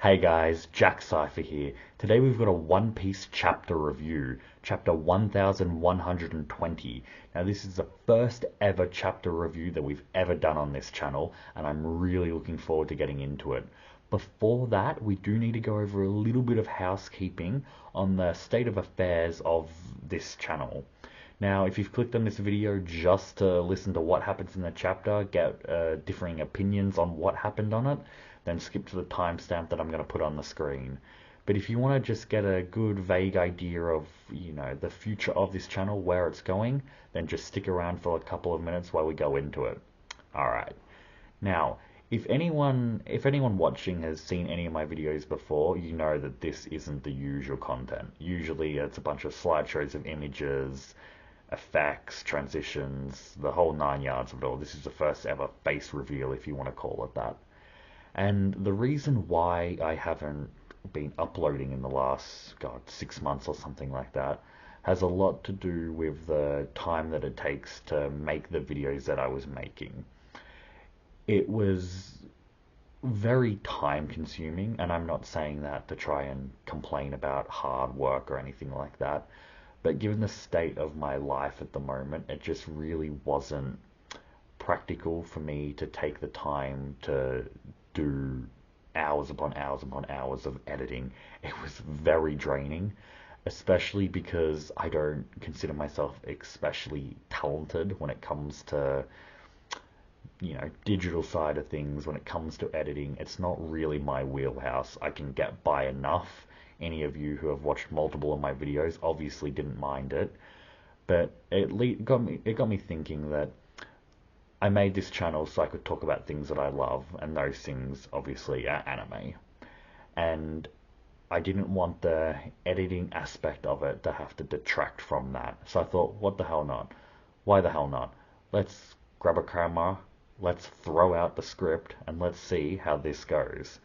Hey guys, Jack Cypher here. Today we've got a One Piece chapter review, chapter 1120. Now this is the first ever chapter review that we've ever done on this channel, and I'm really looking forward to getting into it. Before that, we do need to go over a little bit of housekeeping on the state of affairs of this channel. Now, if you've clicked on this video just to listen to what happens in the chapter, get differing opinions on what happened on it, then skip to the timestamp that I'm going to put on the screen. But if you want to just get a good vague idea of, the future of this channel, where it's going, then just stick around for a couple of minutes while we go into it. Alright. Now, if anyone watching has seen any of my videos before, you know that this isn't the usual content. Usually it's a bunch of slideshows of images, effects, transitions, the whole 9 yards of it all. This is the first ever face reveal, if you want to call it that. And the reason why I haven't been uploading in the last, 6 months or something like that, has a lot to do with the time that it takes to make the videos that I was making. It was very time consuming, and I'm not saying that to try and complain about hard work or anything like that, but given the state of my life at the moment, it just really wasn't practical for me to take the time to do hours upon hours upon hours of editing. It was very draining, especially because I don't consider myself especially talented when it comes to, digital side of things. When it comes to editing, it's not really my wheelhouse. I can get by enough. Any of you who have watched multiple of my videos obviously didn't mind it, but it got me thinking that I made this channel so I could talk about things that I love, and those things obviously are anime. And I didn't want the editing aspect of it to have to detract from that. So I thought, what the hell not? Why the hell not? Let's grab a camera, let's throw out the script, and let's see how this goes.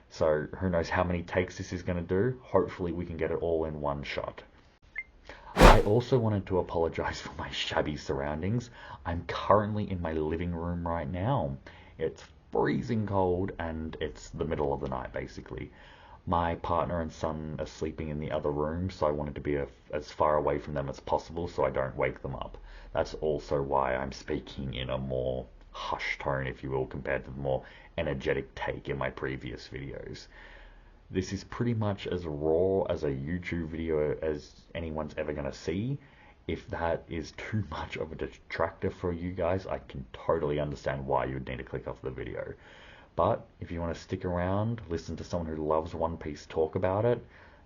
So who knows how many takes this is going to do? Hopefully we can get it all in one shot. I also wanted to apologize for my shabby surroundings. I'm currently in my living room right now. It's freezing cold and it's the middle of the night basically. My partner and son are sleeping in the other room, so I wanted to be as far away from them as possible so I don't wake them up. That's also why I'm speaking in a more hushed tone, if you will, compared to the more energetic take in my previous videos. This is pretty much as raw as a YouTube video as anyone's ever going to see. If that is too much of a detractor for you guys, I can totally understand why you would need to click off the video. But if you want to stick around, listen to someone who loves One Piece talk about it,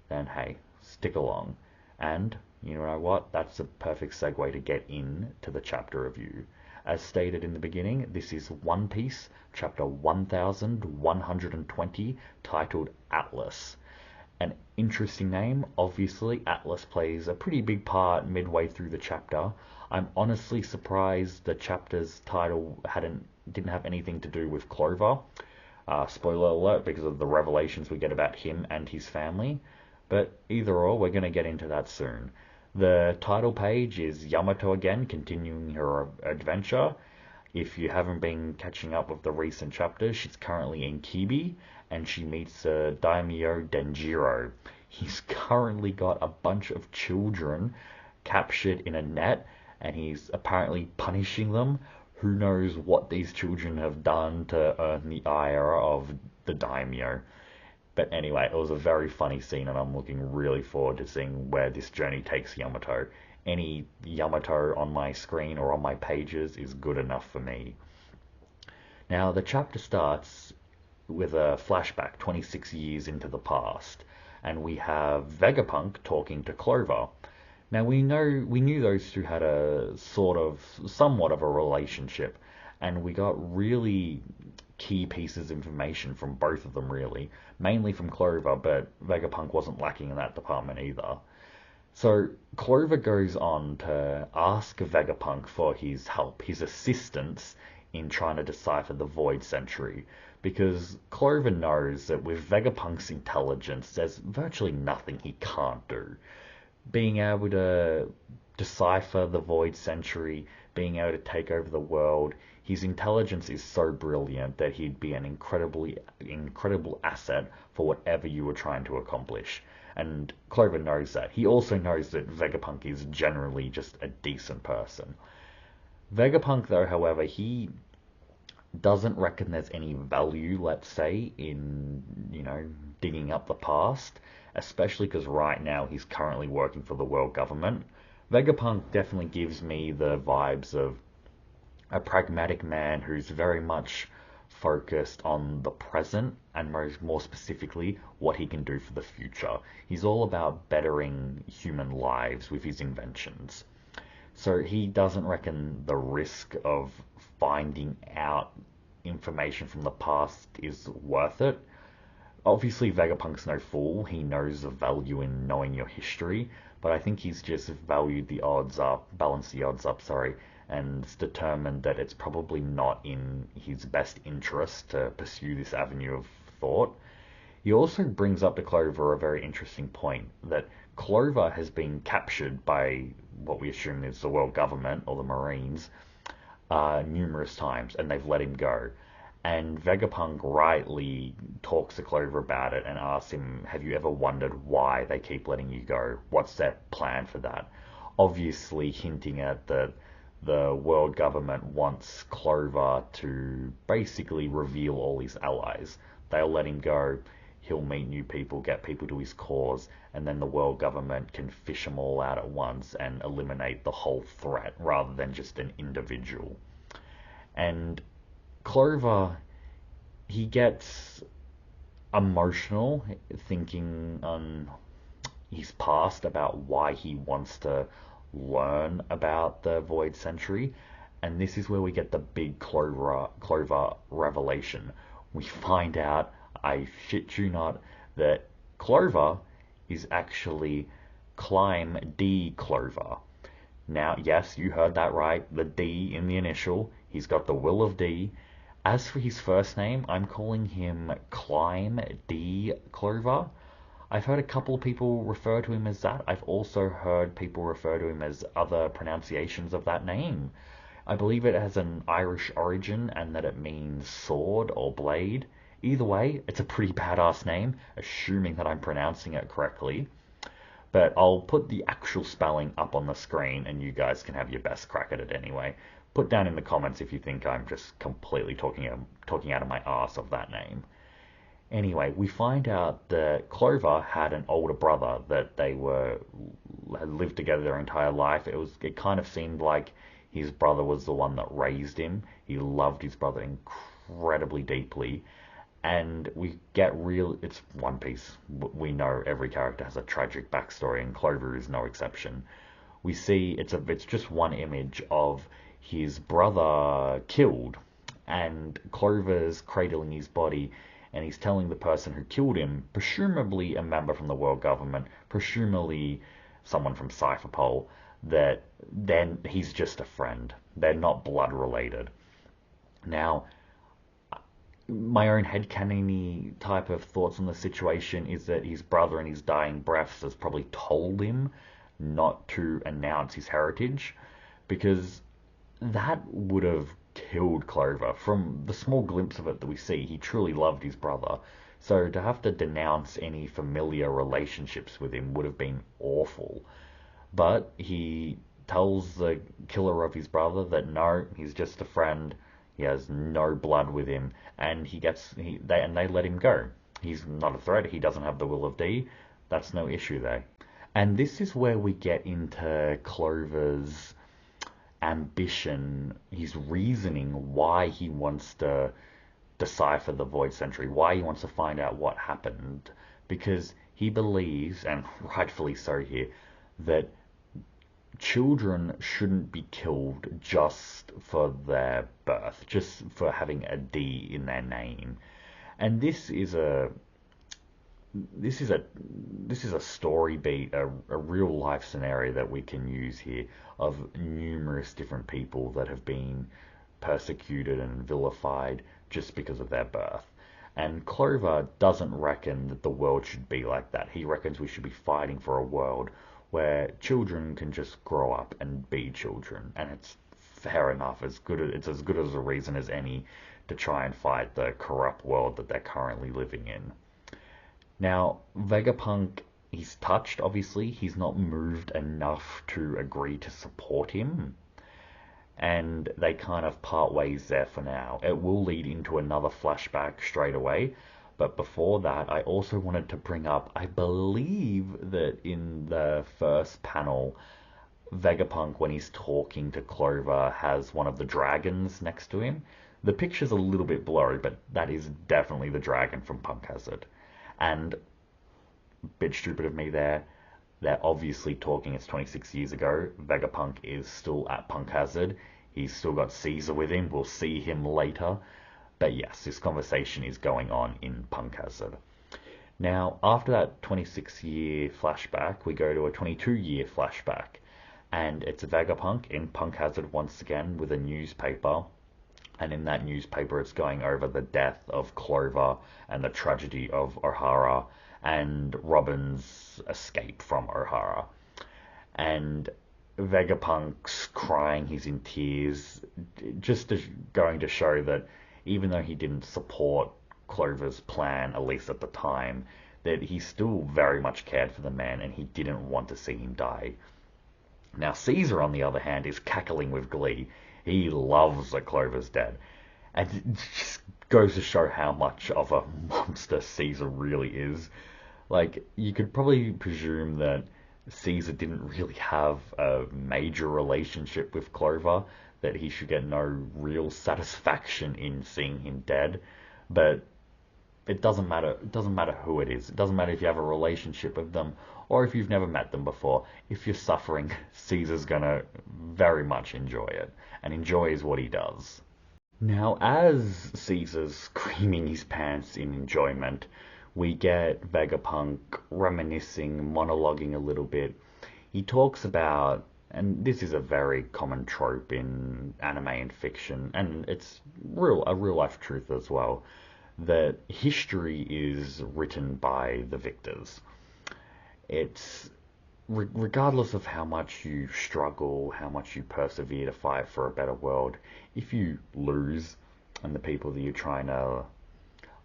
then hey, stick along. And you know what? That's a perfect segue to get into the chapter review. As stated in the beginning, this is One Piece, chapter 1120, titled Atlas. An interesting name. Obviously, Atlas plays a pretty big part midway through the chapter. I'm honestly surprised the chapter's title didn't have anything to do with Clover. Spoiler alert, because of the revelations we get about him and his family. But either or, we're going to get into that soon. The title page is Yamato again, continuing her adventure. If you haven't been catching up with the recent chapters, she's currently in Kibi, and she meets Daimyo Denjiro. He's currently got a bunch of children captured in a net, and he's apparently punishing them. Who knows what these children have done to earn the ire of the Daimyo. But anyway, it was a very funny scene, and I'm looking really forward to seeing where this journey takes Yamato. Any Yamato on my screen or on my pages is good enough for me. Now, the chapter starts with a flashback 26 years into the past, and we have Vegapunk talking to Clover. Now, we knew those two had a somewhat of a relationship, and we got really key pieces of information from both of them, really. Mainly from Clover, but Vegapunk wasn't lacking in that department either. So Clover goes on to ask Vegapunk for his help, his assistance in trying to decipher the Void Century, because Clover knows that with Vegapunk's intelligence, there's virtually nothing he can't do. Being able to decipher the Void Century, being able to take over the world, his intelligence is so brilliant that he'd be an incredible asset for whatever you were trying to accomplish. And Clover knows that. He also knows that Vegapunk is generally just a decent person. Vegapunk, though, however, he doesn't reckon there's any value, let's say, in, digging up the past, especially because right now he's currently working for the world government. Vegapunk definitely gives me the vibes of a pragmatic man who's very much focused on the present and more specifically what he can do for the future. He's all about bettering human lives with his inventions. So he doesn't reckon the risk of finding out information from the past is worth it. Obviously, Vegapunk's no fool. He knows the value in knowing your history, but I think he's just balanced the odds up, and is determined that it's probably not in his best interest to pursue this avenue of thought. He also brings up to Clover a very interesting point, that Clover has been captured by what we assume is the world government or the Marines numerous times, and they've let him go. And Vegapunk rightly talks to Clover about it and asks him, have you ever wondered why they keep letting you go? What's their plan for that? Obviously hinting at that the world government wants Clover to basically reveal all his allies. They'll let him go, he'll meet new people, get people to his cause, and then the world government can fish them all out at once and eliminate the whole threat rather than just an individual. And Clover, he gets emotional thinking on his past about why he wants to learn about the Void Century, and this is where we get the big Clover revelation. We find out, I shit you not, that Clover is actually Climb D Clover. Now, yes, you heard that right, the D in the initial. He's got the will of D. As for his first name, I'm calling him Climb D Clover. I've heard a couple of people refer to him as that. I've also heard people refer to him as other pronunciations of that name. I believe it has an Irish origin and that it means sword or blade. Either way, it's a pretty badass name, assuming that I'm pronouncing it correctly. But I'll put the actual spelling up on the screen and you guys can have your best crack at it anyway. Put down in the comments if you think I'm just completely talking out of my arse of that name. Anyway, we find out that Clover had an older brother that had lived together their entire life. It kind of seemed like his brother was the one that raised him. He loved his brother incredibly deeply. And we get it's One Piece. We know every character has a tragic backstory, and Clover is no exception. We see it's just one image of his brother killed, and Clover's cradling his body, and he's telling the person who killed him, presumably a member from the world government, presumably someone from Cypherpole, that then he's just a friend. They're not blood related. Now, my own headcanon-y type of thoughts on the situation is that his brother in his dying breaths has probably told him not to announce his heritage, because that would have killed Clover. From the small glimpse of it that we see, he truly loved his brother. So to have to denounce any familiar relationships with him would have been awful. But he tells the killer of his brother that no, he's just a friend. He has no blood with him, and they let him go. He's not a threat. He doesn't have the will of D. That's no issue there. And this is where we get into Clover's ambition, his reasoning, why he wants to decipher the Void Century, why he wants to find out what happened. Because he believes, and rightfully so here, that children shouldn't be killed just for their birth, just for having a D in their name. And this is a story beat, a real life scenario that we can use here of numerous different people that have been persecuted and vilified just because of their birth. And Clover doesn't reckon that the world should be like that. He reckons we should be fighting for a world where children can just grow up and be children, and it's fair enough. It's as good as a reason as any to try and fight the corrupt world that they're currently living in. Now, Vegapunk, he's touched, obviously. He's not moved enough to agree to support him. And they kind of part ways there for now. It will lead into another flashback straight away. But before that, I also wanted to bring up, I believe that in the first panel, Vegapunk, when he's talking to Clover, has one of the dragons next to him. The picture's a little bit blurry, but that is definitely the dragon from Punk Hazard. And, bit stupid of me there, they're obviously talking, it's 26 years ago. Vegapunk is still at Punk Hazard. He's still got Caesar with him. We'll see him later. But yes, this conversation is going on in Punk Hazard. Now, after that 26-year flashback, we go to a 22-year flashback. And it's Vegapunk in Punk Hazard once again with a newspaper. And in that newspaper, it's going over the death of Clover and the tragedy of O'Hara and Robin's escape from O'Hara. And Vegapunk's crying, he's in tears, just going to show that even though he didn't support Clover's plan, at least at the time, that he still very much cared for the man and he didn't want to see him die. Now, Caesar, on the other hand, is cackling with glee. He loves that Clover's dead. And it just goes to show how much of a monster Caesar really is. Like, you could probably presume that Caesar didn't really have a major relationship with Clover, that he should get no real satisfaction in seeing him dead. But it doesn't matter. It doesn't matter who it is. It doesn't matter if you have a relationship with them or if you've never met them before. If you're suffering, Caesar's gonna very much enjoy it, and enjoy is what he does. Now, as Caesar's screaming his pants in enjoyment, we get Vegapunk reminiscing, monologuing a little bit. He talks about, and this is a very common trope in anime and fiction, and it's a real life truth as well, that history is written by the victors. It's regardless of how much you struggle, how much you persevere to fight for a better world, if you lose and the people that you're trying to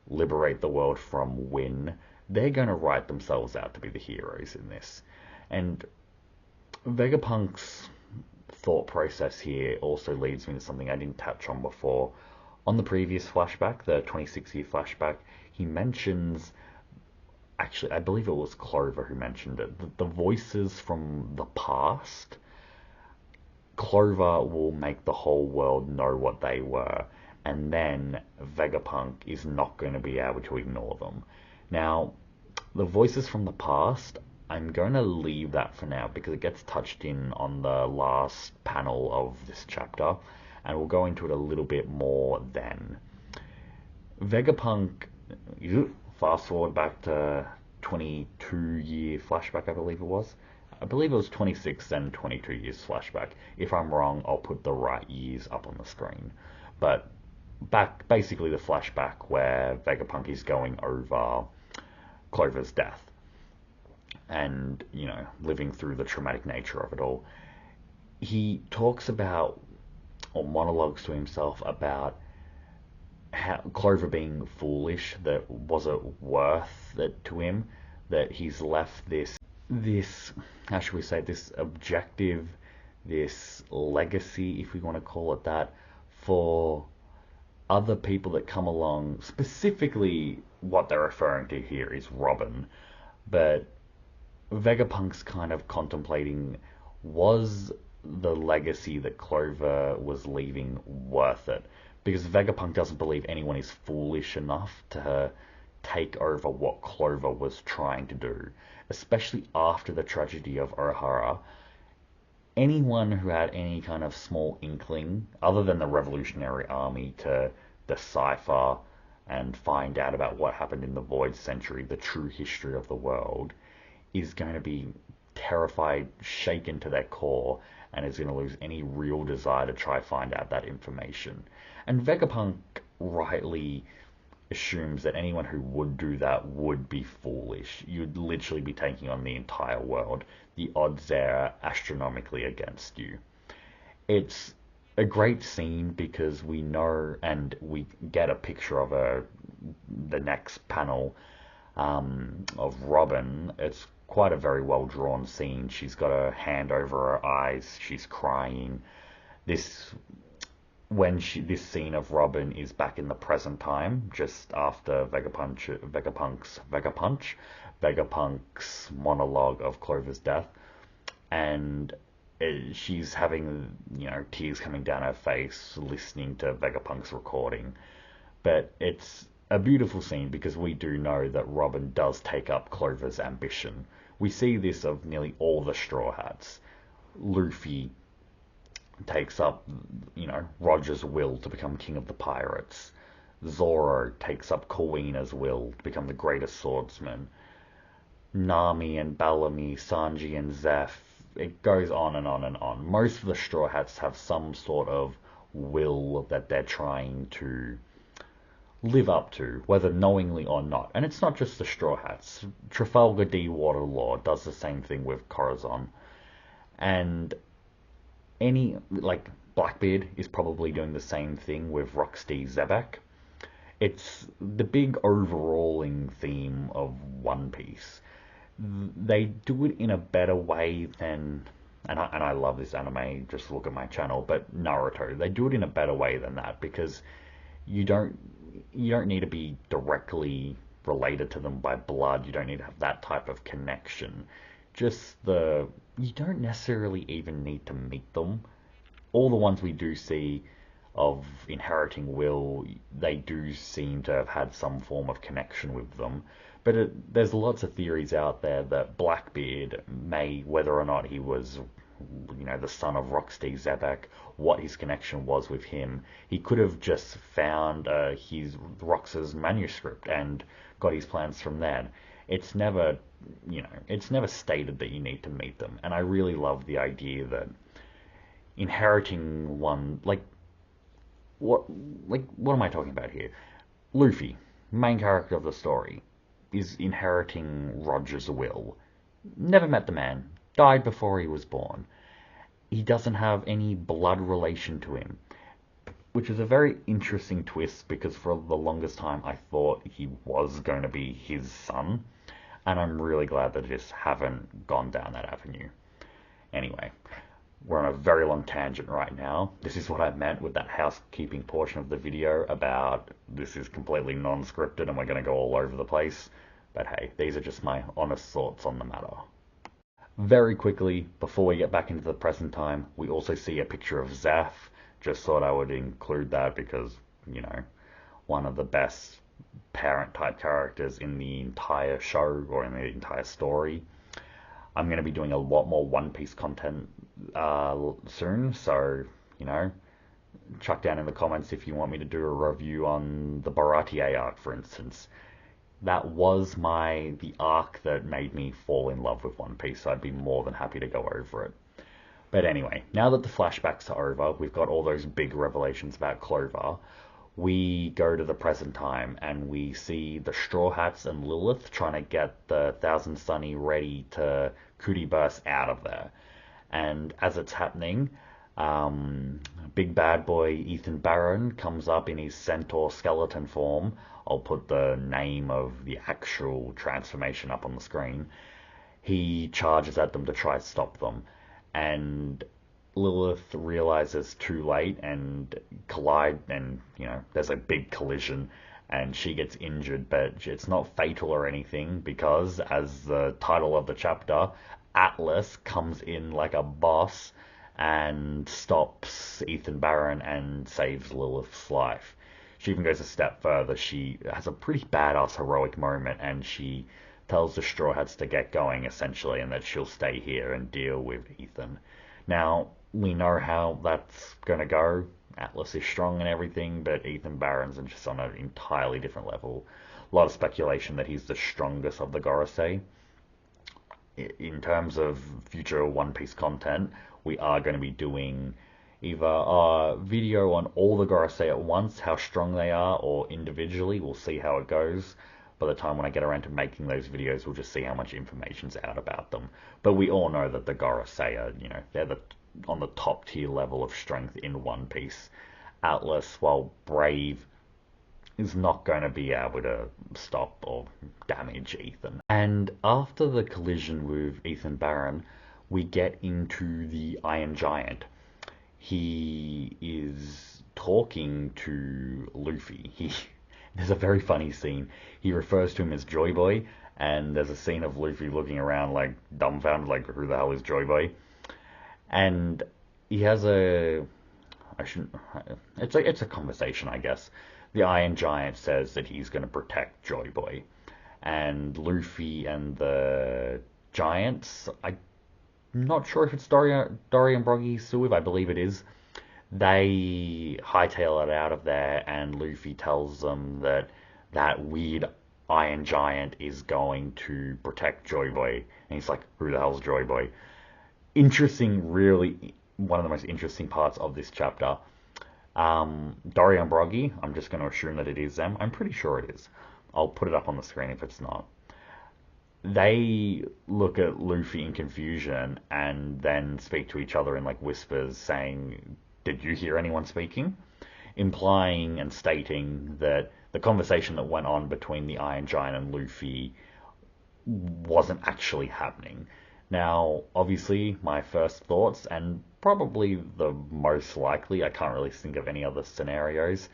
liberate the world from win, they're going to write themselves out to be the heroes in this. And Vegapunk's thought process here also leads me to something I didn't touch on before. On the previous flashback, the 26-year flashback, he mentions, actually, I believe it was Clover who mentioned it, the voices from the past, Clover will make the whole world know what they were, and then Vegapunk is not going to be able to ignore them. Now, the voices from the past, I'm going to leave that for now because it gets touched on the last panel of this chapter, and we'll go into it a little bit more then. Vegapunk, fast forward back to 22-year flashback, I believe it was. I believe it was 26 and 22 years flashback. If I'm wrong, I'll put the right years up on the screen. But back, basically the flashback where Vegapunk is going over Clover's death and, living through the traumatic nature of it all. He talks about, or monologues to himself about how Clover being foolish, that was it worth it to him, that he's left this, how should we say, this objective, this legacy, if we want to call it that, for other people that come along. Specifically, what they're referring to here is Robin, but Vegapunk's kind of contemplating, was the legacy that Clover was leaving worth it? Because Vegapunk doesn't believe anyone is foolish enough to take over what Clover was trying to do, especially after the tragedy of O'Hara. Anyone who had any kind of small inkling, other than the Revolutionary Army, to decipher and find out about what happened in the Void Century, the true history of the world, is going to be terrified, shaken to their core, and is going to lose any real desire to try to find out that information. And Vegapunk rightly assumes that anyone who would do that would be foolish. You'd literally be taking on the entire world. The odds there are astronomically against you. It's a great scene because we know and we get a picture of her, the next panel, of Robin. It's quite a very well drawn scene. She's got her hand over her eyes. She's crying. This this scene of Robin is back in the present time, just after Vegapunk's monologue of Clover's death, and she's having tears coming down her face listening to Vegapunk's recording. But it's a beautiful scene because we do know that Robin does take up Clover's ambition. We see this of nearly all the Straw Hats. Luffy takes up, Roger's will to become king of the pirates. Zoro takes up Kawina's will to become the greatest swordsman. Nami and Bellamy, Sanji and Zeph, it goes on and on and on. Most of the Straw Hats have some sort of will that they're trying to live up to, whether knowingly or not. And it's not just the Straw Hats. Trafalgar D. Waterloo does the same thing with Corazon. And Blackbeard is probably doing the same thing with Rocksteady Zebek. It's the big overhauling theme of One Piece. They do it in a better way than, and I love this anime, just look at my channel, but Naruto, they do it in a better way than that, because you don't need to be directly related to them by blood. You don't need to have that type of connection. You don't necessarily even need to meet them. All the ones we do see of inheriting will, they do seem to have had some form of connection with them. But there's lots of theories out there that Blackbeard may, whether or not he was, the son of Rocksteady Zebek, what his connection was with him, he could have just found Rox's manuscript and got his plans from there. It's never, it's never stated that you need to meet them. And I really love the idea that inheriting one, what am I talking about here? Luffy, main character of the story, is inheriting Roger's will. Never met the man, died before he was born. He doesn't have any blood relation to him, which is a very interesting twist, because for the longest time I thought he was going to be his son, and I'm really glad that I just haven't gone down that avenue. Anyway, we're on a very long tangent right now. This is what I meant with that housekeeping portion of the video about this is completely non-scripted and we're going to go all over the place. But hey, these are just my honest thoughts on the matter. Very quickly, before we get back into the present time, we also see a picture of Zeph. Just thought I would include that because, one of the best parent-type characters in the entire show or in the entire story. I'm going to be doing a lot more One Piece content soon, so, chuck down in the comments if you want me to do a review on the Baratie arc, for instance. That was the arc that made me fall in love with One Piece, so I'd be more than happy to go over it. But anyway, now that the flashbacks are over, we've got all those big revelations about Clover, we go to the present time and we see the Straw Hats and Lilith trying to get the Thousand Sunny ready to Cootie burst out of there. And as it's happening, big bad boy Ethan Barron comes up in his centaur skeleton form. I'll put the name of the actual transformation up on the screen. He charges at them to try to stop them, and Lilith realizes too late and collide, and there's a big collision and she gets injured, but it's not fatal or anything, because as the title of the chapter, Atlas comes in like a boss and stops Ethan Barron and saves Lilith's life. She even goes a step further. She has a pretty badass heroic moment, and she tells the Straw Hats to get going, essentially, and that she'll stay here and deal with Ethan. Now, we know how that's going to go. Atlas is strong and everything, but Ethan Barron's just on an entirely different level. A lot of speculation that he's the strongest of the Gorosei. In terms of future One Piece content, we are going to be doing either a video on all the Gorosei at once, how strong they are, or individually. We'll see how it goes. By the time when I get around to making those videos, we'll just see how much information's out about them. But we all know that the Gorosei are, they're the on the top tier level of strength in One Piece. Atlas, while brave, is not going to be able to stop or damage Ethan. And after the collision with Ethan Barron, we get into the Iron Giant. He is talking to Luffy. There's a very funny scene. He refers to him as Joy Boy, and there's a scene of Luffy looking around like dumbfounded, like who the hell is Joy Boy? And he has a, I shouldn't, it's a conversation, I guess. The Iron Giant says that he's going to protect Joy Boy, and Luffy and the Giants, I'm not sure if it's Dory and Broggy he's still with, I believe it is. They hightail it out of there, and Luffy tells them that that weird Iron Giant is going to protect Joy Boy. And he's like, who the hell's Joy Boy? Interesting, really, one of the most interesting parts of this chapter. Dory and Broggy, I'm just going to assume that it is them. I'm pretty sure it is. I'll put it up on the screen if it's not. They look at Luffy in confusion and then speak to each other in like whispers saying, did you hear anyone speaking? Implying and stating that the conversation that went on between the Iron Giant and Luffy wasn't actually happening. Now, obviously, my first thoughts, and probably the most likely, I can't really think of any other scenarios,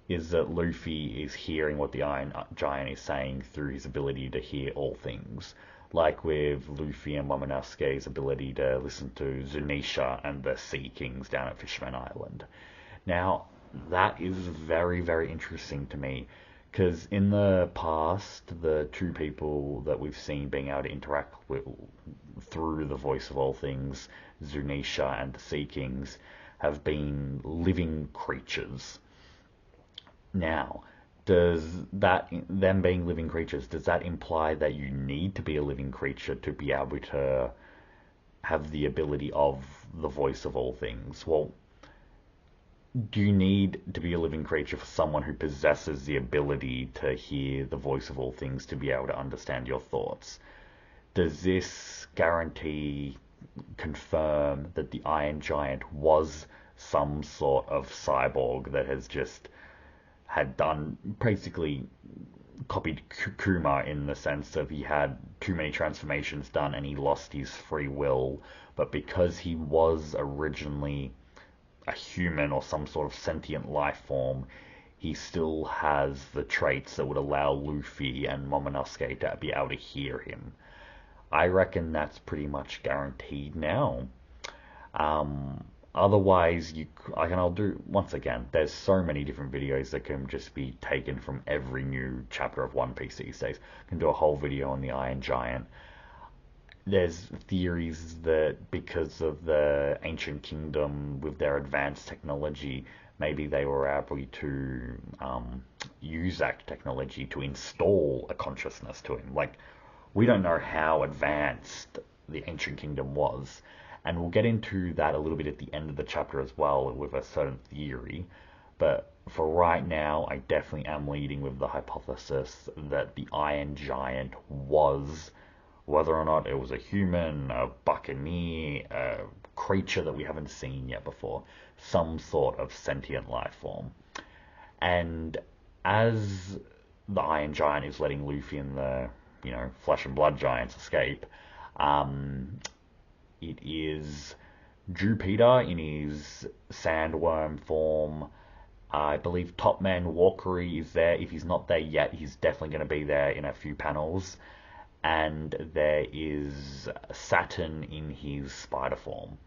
is that Luffy is hearing what the Iron Giant is saying through his ability to hear all things. Like with Luffy and Momonosuke's ability to listen to Zunisha and the Sea Kings down at Fishman Island. Now, that is very, very interesting to me, because in the past, the two people that we've seen being able to interact with through the voice of all things, Zunisha and the Sea Kings, have been living creatures. Now, does that, them being living creatures, does that imply that you need to be a living creature to be able to have the ability of the voice of all things? Well, do you need to be a living creature for someone who possesses the ability to hear the voice of all things to be able to understand your thoughts? Does this guarantee, confirm that the Iron Giant was some sort of cyborg that has just had done, basically copied Kuma in the sense of he had too many transformations done and he lost his free will, but because he was originally a human or some sort of sentient life form, he still has the traits that would allow Luffy and Momonosuke to be able to hear him. I reckon that's pretty much guaranteed now. Otherwise, I'll do, once again, there's so many different videos that can just be taken from every new chapter of One Piece these days. I can do a whole video on the Iron Giant. There's theories that because of the ancient kingdom with their advanced technology, maybe they were able to use that technology to install a consciousness to him. Like, we don't know how advanced the ancient kingdom was, and we'll get into that a little bit at the end of the chapter as well with a certain theory. But for right now, I definitely am leading with the hypothesis that the Iron Giant was, whether or not it was a human, a buccaneer, a creature that we haven't seen yet before, some sort of sentient life form. And as the Iron Giant is letting Luffy and the, Flesh and Blood Giants escape, it is Jupiter in his sandworm form. I believe Topman Walkery is there. If he's not there yet, he's definitely going to be there in a few panels. And there is Saturn in his spider form.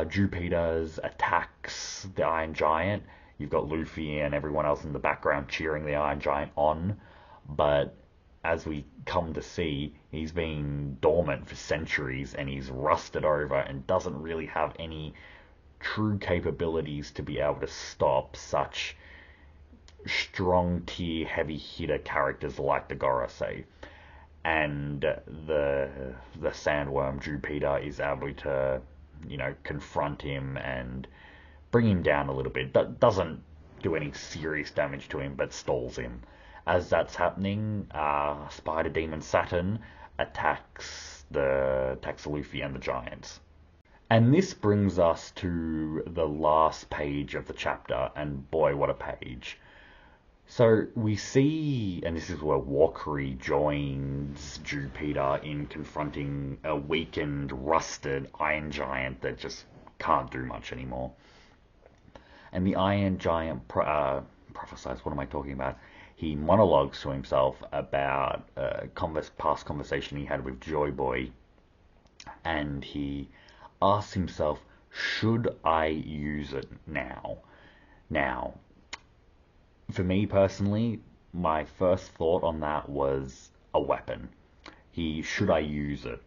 Jupiter's attacks the Iron Giant. You've got Luffy and everyone else in the background cheering the Iron Giant on. But as we come to see, he's been dormant for centuries and he's rusted over and doesn't really have any true capabilities to be able to stop such strong tier heavy hitter characters like the Gorosei. And the sandworm Jupiter is able to, confront him and bring him down a little bit. That doesn't do any serious damage to him, but stalls him. As that's happening, Spider Demon Saturn attacks Luffy and the Giants. And this brings us to the last page of the chapter, and boy, what a page. So we see, and this is where Walkery joins Jupiter in confronting a weakened, rusted Iron Giant that just can't do much anymore. And the Iron Giant prophesies, what am I talking about? He monologues to himself about a past conversation he had with Joy Boy, and he asks himself, should I use it now? Now, for me personally, my first thought on that was a weapon. Should I use it?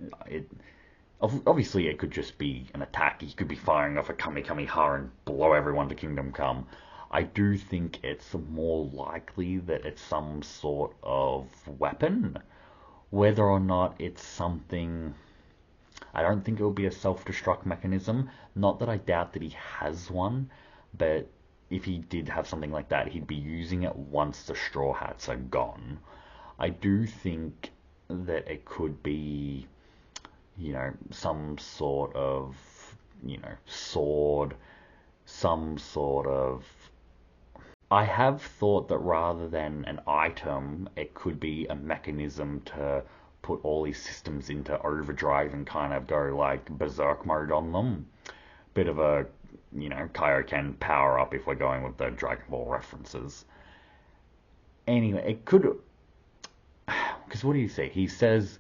Obviously, it could just be an attack. He could be firing off a Kamehameha and blow everyone to Kingdom Come. I do think it's more likely that it's some sort of weapon. Whether or not it's something, I don't think it will be a self-destruct mechanism. Not that I doubt that he has one, but if he did have something like that, he'd be using it once the Straw Hats are gone. I do think that it could be, some sort of, sword, some sort of... I have thought that rather than an item, it could be a mechanism to put all these systems into overdrive and kind of go like berserk mode on them. Bit of a, Kaioken power up if we're going with the Dragon Ball references. Anyway, it could... Because what do you say? He says,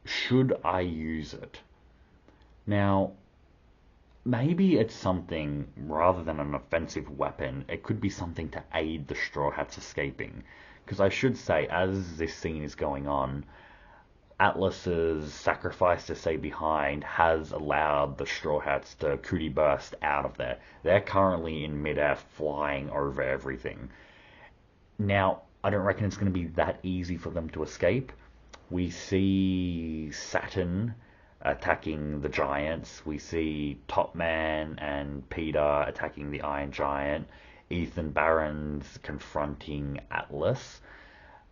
should I use it? Now, maybe it's something, rather than an offensive weapon, it could be something to aid the Straw Hats escaping. Because I should say, as this scene is going on, Atlas's sacrifice to stay behind has allowed the Straw Hats to cootie burst out of there. They're currently in midair flying over everything. Now, I don't reckon it's going to be that easy for them to escape. We see Saturn attacking the Giants. We see Top Man and Peter attacking the Iron Giant. Ethan Barron's confronting Atlas.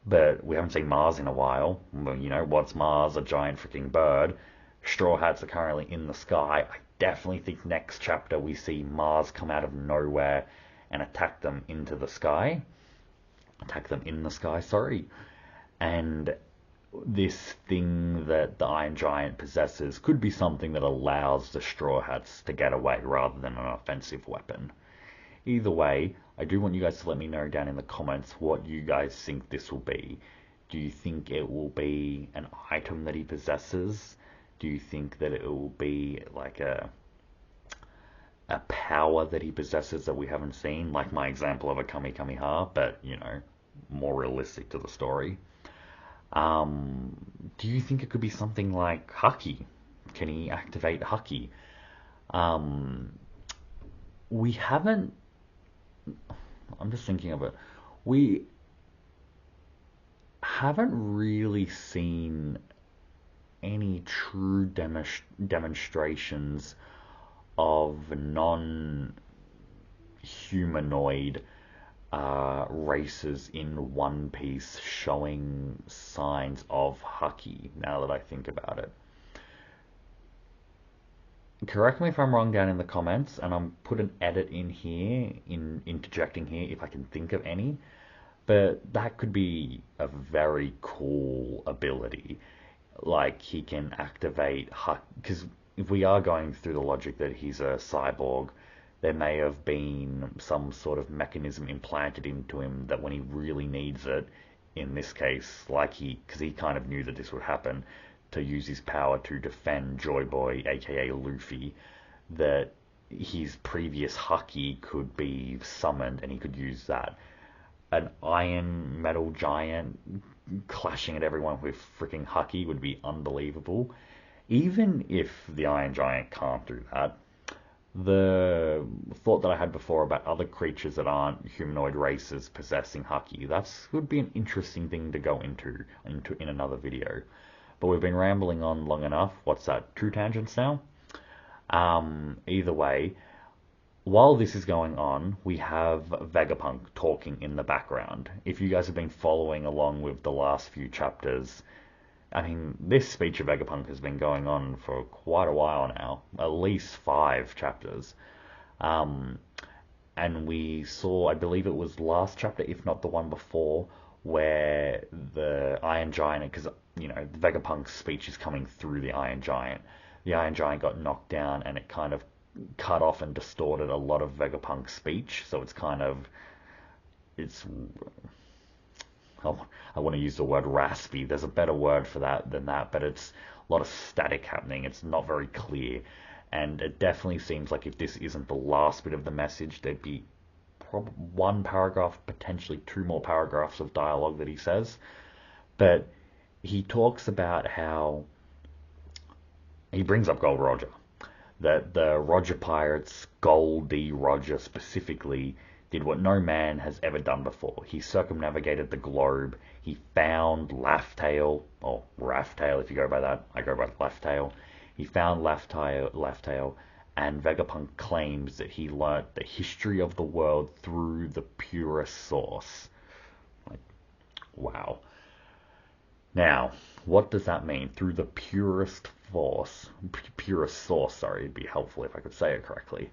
But we haven't seen Mars in a while. What's Mars? A giant freaking bird. Straw Hats are currently in the sky. I definitely think next chapter we see Mars come out of nowhere and attack them into the sky. Attack them in the sky, sorry. And this thing that the Iron Giant possesses could be something that allows the Straw Hats to get away rather than an offensive weapon. Either way, I do want you guys to let me know down in the comments what you guys think this will be. Do you think it will be an item that he possesses? Do you think that it will be like a power that he possesses that we haven't seen? Like my example of a Kamehameha, but, more realistic to the story. Do you think it could be something like Haki? Can he activate Haki? We haven't... I'm just thinking of it. We haven't really seen any true demonstrations of non-humanoid races in One Piece showing signs of Haki, now that I think about it. Correct me if I'm wrong down in the comments, and I'll put an edit in here, interjecting here if I can think of any. But that could be a very cool ability. Like, he can activate Haki, because if we are going through the logic that he's a cyborg, there may have been some sort of mechanism implanted into him that when he really needs it, in this case, because he kind of knew that this would happen, to use his power to defend Joy Boy, aka Luffy, that his previous Haki could be summoned and he could use that. An iron metal giant clashing at everyone with freaking Haki would be unbelievable. Even if the Iron Giant can't do that, the thought that I had before about other creatures that aren't humanoid races possessing Haki, that would be an interesting thing to go into in another video. But we've been rambling on long enough. What's that, 2 tangents now? Either way, while this is going on, we have Vegapunk talking in the background. If you guys have been following along with the last few chapters, I mean, this speech of Vegapunk has been going on for quite a while now, at least 5 chapters. Um, and we saw, I believe it was last chapter, if not the one before, where the Iron Giant, because, Vegapunk's speech is coming through the Iron Giant. The Iron Giant got knocked down and it kind of cut off and distorted a lot of Vegapunk's speech, so it's I want to use the word raspy. There's a better word for that than that, but it's a lot of static happening. It's not very clear. And it definitely seems like if this isn't the last bit of the message, there'd be one paragraph, potentially 2 more paragraphs of dialogue that he says. But he talks about how he brings up Gold Roger, that the Roger pirates, Goldie Roger specifically, did what no man has ever done before. He circumnavigated the globe. He found Laugh-Tail, or Raff-Tail if you go by that. I go by Laugh-Tail. He found Laugh-Tail, and Vegapunk claims that he learnt the history of the world through the purest source. Like, wow. Now, what does that mean? Through the purest source, sorry, it'd be helpful if I could say it correctly.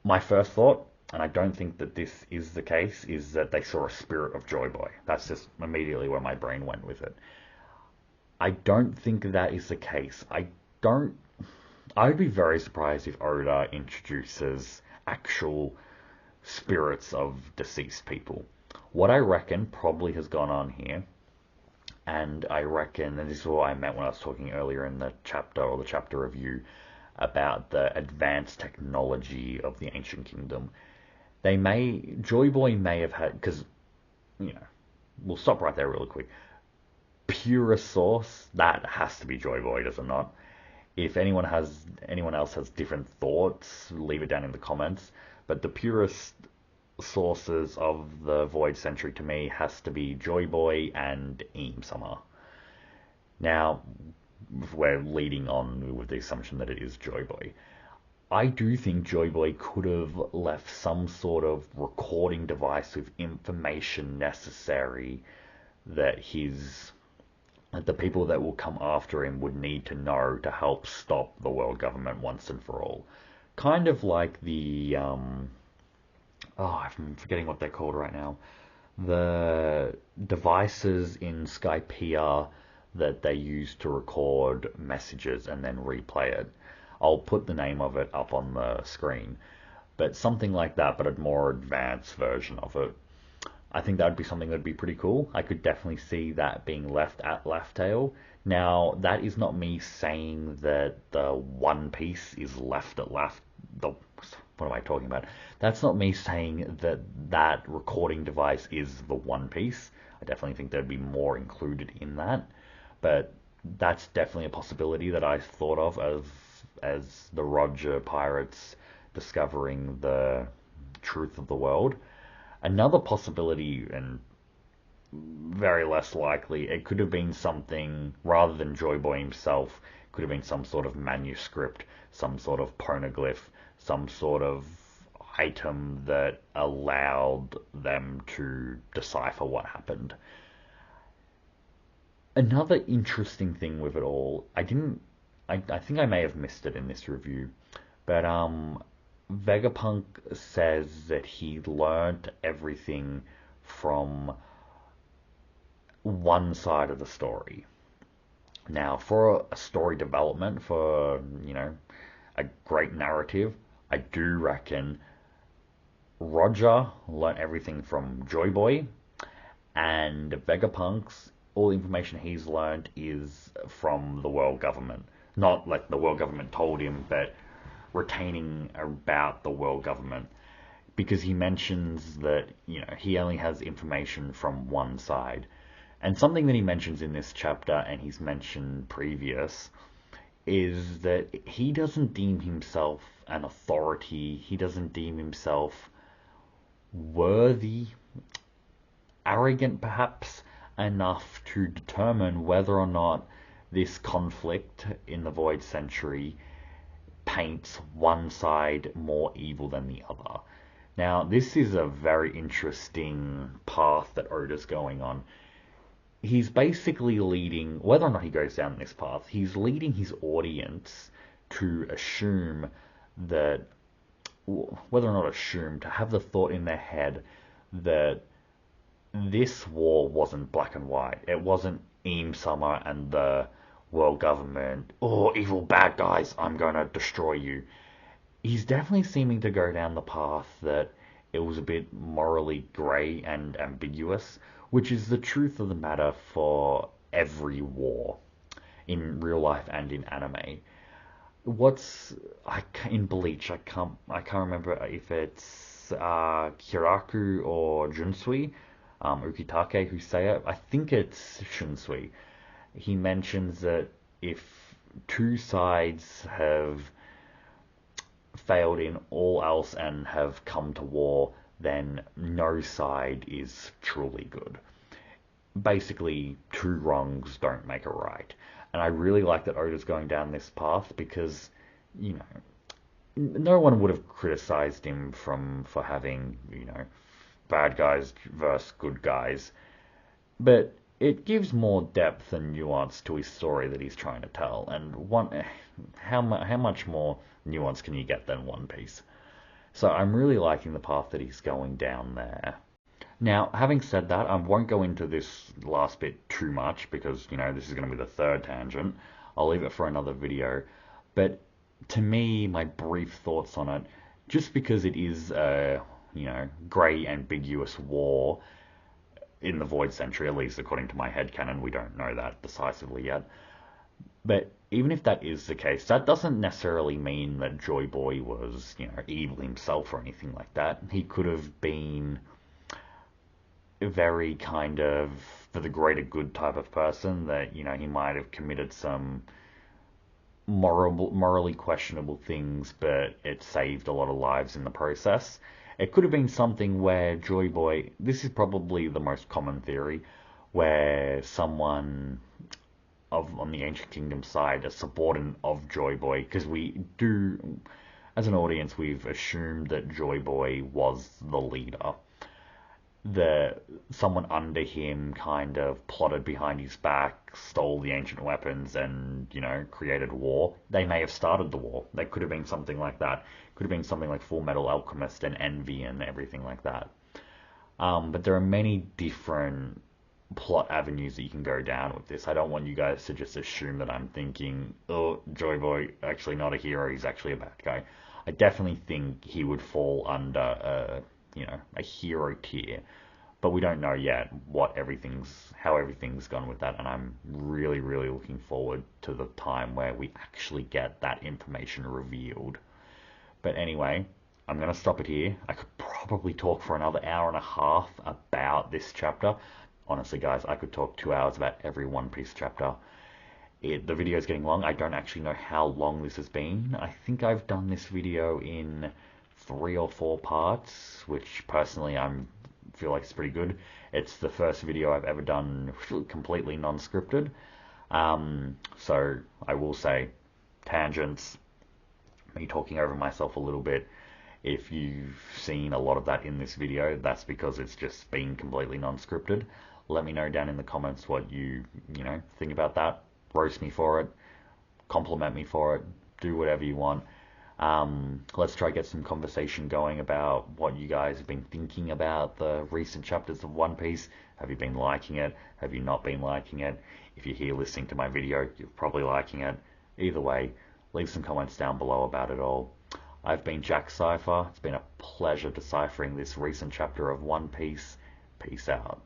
My first thought, and I don't think that this is the case, is that they saw a spirit of Joy Boy. That's just immediately where my brain went with it. I don't think that is the case. I'd be very surprised if Oda introduces actual spirits of deceased people. What I reckon probably has gone on here, and I reckon, and this is what I meant when I was talking earlier in the chapter, or the chapter review, about the advanced technology of the Ancient Kingdom. Joy Boy may have had, because, we'll stop right there really quick. Purest source, that has to be Joy Boy, does it not? If anyone else has different thoughts, leave it down in the comments. But the purest sources of the Void Century to me has to be Joy Boy and Eam Summer. Now, we're leading on with the assumption that it is Joy Boy. I do think Joy Boy could have left some sort of recording device with information necessary that the people that will come after him would need to know to help stop the world government once and for all. Kind of like the I'm forgetting what they're called right now. The devices in Skypiea that they use to record messages and then replay it. I'll put the name of it up on the screen. But something like that, but a more advanced version of it. I think that would be something that would be pretty cool. I could definitely see that being left at Laugh-Tail. Now, that is not me saying that the One Piece is left at what am I talking about? That's not me saying that that recording device is the One Piece. I definitely think there'd be more included in that. But that's definitely a possibility that I thought of as the Roger pirates discovering the truth of the world. Another possibility, and very less likely, it could have been something, rather than Joy Boy himself, could have been some sort of manuscript, some sort of poneglyph, some sort of item that allowed them to decipher what happened. Another interesting thing with it all, I think I may have missed it in this review, but Vegapunk says that he learned everything from one side of the story. Now, for a story development, for, a great narrative, I do reckon Roger learned everything from Joy Boy, and Vegapunk's, all the information he's learned is from the world government. Not like the world government told him, but retaining about the world government, because he mentions that he only has information from one side. And something that he mentions in this chapter, and he's mentioned previous, is that he doesn't deem himself an authority. He doesn't deem himself worthy, arrogant perhaps, enough to determine whether or not this conflict in the Void Century paints one side more evil than the other. Now, this is a very interesting path that Oda's going on. he's basically leading, whether or not he goes down this path, he's leading his audience to assume that, whether or not assume, to have the thought in their head that this war wasn't black and white. It wasn't Eam Summer and the world government, oh, evil bad guys, I'm gonna destroy you. He's definitely seeming to go down the path that it was a bit morally grey and ambiguous, which is the truth of the matter for every war in real life and in anime. In Bleach? I can't remember if it's Kiraku or Junsui, Ukitake who say it. I think it's Shunsui. He mentions that if two sides have failed in all else and have come to war, then no side is truly good. Basically, two wrongs don't make a right. And I really like that Oda's going down this path because, you know, no one would have criticized him for having, bad guys versus good guys. But it gives more depth and nuance to his story that he's trying to tell. And how much more nuance can you get than One Piece? So I'm really liking the path that he's going down there. Now, having said that, I won't go into this last bit too much because, this is going to be the third tangent. I'll leave it for another video. But to me, my brief thoughts on it, just because it is a, grey, ambiguous war in the Void Century, at least according to my headcanon, we don't know that decisively yet. But even if that is the case, that doesn't necessarily mean that Joy Boy was, evil himself or anything like that. He could have been very kind of for the greater good type of person that, he might have committed some morally questionable things, but it saved a lot of lives in the process. It could have been something where Joy Boy, this is probably the most common theory, where someone on the Ancient Kingdom side, a subordinate of Joy Boy, because we do, as an audience, we've assumed that Joy Boy was the leader. Someone under him kind of plotted behind his back, stole the ancient weapons, and created war. They may have started the war. They could have been something like that. Could have been something like Full Metal Alchemist and Envy and everything like that. But there are many different plot avenues that you can go down with this. I don't want you guys to just assume that I'm thinking, oh, Joy Boy, actually not a hero, he's actually a bad guy. I definitely think he would fall under a hero tier, but we don't know yet how everything's gone with that, and I'm really, really looking forward to the time where we actually get that information revealed. But anyway, I'm going to stop it here. I could probably talk for another hour and a half about this chapter. Honestly, guys, I could talk 2 hours about every One Piece chapter. The video is getting long. I don't actually know how long this has been. I think I've done this video in 3 or 4 parts, which personally I feel like it's pretty good. It's the first video I've ever done completely non-scripted. So I will say, tangents, me talking over myself a little bit. If you've seen a lot of that in this video, that's because it's just been completely non-scripted. Let me know down in the comments what you think about that. Roast me for it, compliment me for it, do whatever you want. Let's try to get some conversation going about what you guys have been thinking about the recent chapters of One Piece. Have you been liking it? Have you not been liking it? If you're here listening to my video, you're probably liking it. Either way, leave some comments down below about it all. I've been Jack Cypher. It's been a pleasure deciphering this recent chapter of One Piece. Peace out.